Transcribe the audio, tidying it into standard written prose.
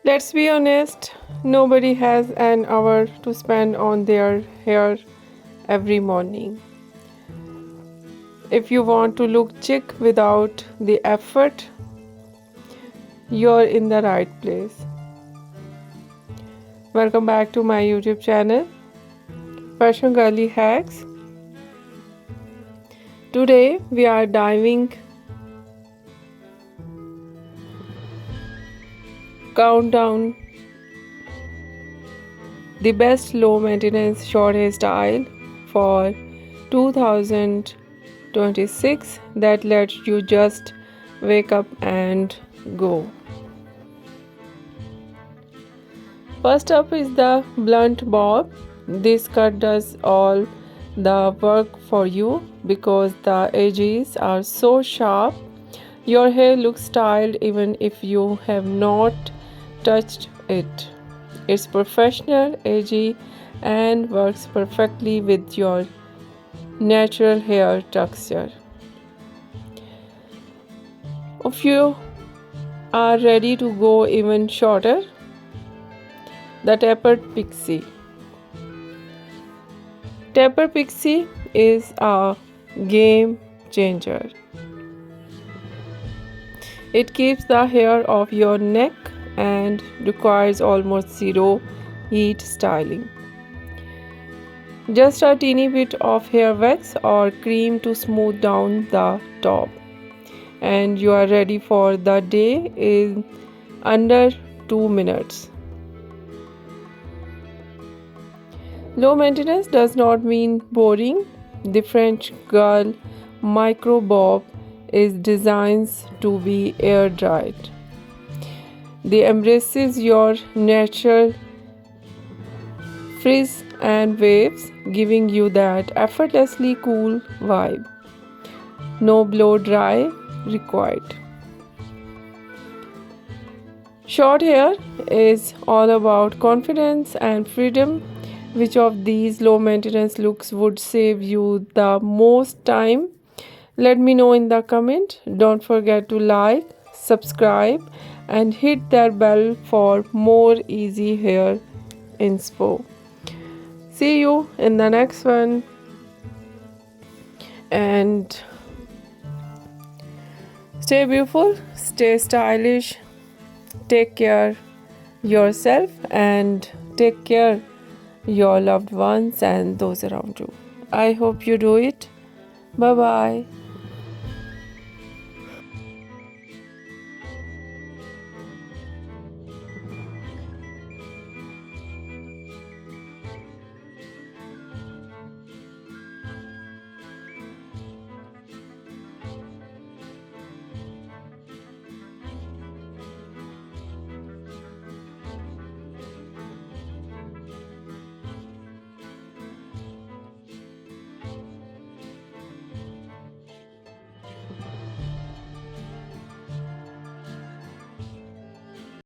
Let's be honest, nobody has an hour to spend on their hair every morning. If you want to look chic without the effort, you're in the right place. Welcome back to my YouTube channel, Fashion Girly Hacks. Today we are diving countdown the best low maintenance short hairstyle for 2026 that lets you just wake up and go. First up is the blunt bob. This cut does all the work for you because the edges are so sharp. Your hair looks styled even if you have not touched it. It's professional, edgy, and works perfectly with your natural hair texture. If you are ready to go even shorter, the tapered pixie. Tapered pixie is a game changer. It keeps the hair off your neck and requires almost zero heat styling. Just a teeny bit of hair wax or cream to smooth down the top, and you are ready for the day in under 2 minutes. Low maintenance does not mean boring. The French girl micro bob is designed to be air dried. They embraces your natural frizz and waves, giving you that effortlessly cool vibe. No blow dry required. Short hair is all about confidence and freedom. Which of these low maintenance looks would save you the most time? Let me know in the comment. Don't forget to like, subscribe, and hit that bell for more easy hair inspo. See you in the next one, and stay beautiful, stay stylish, take care yourself, and take care your loved ones and those around you. I hope you do it. Bye bye.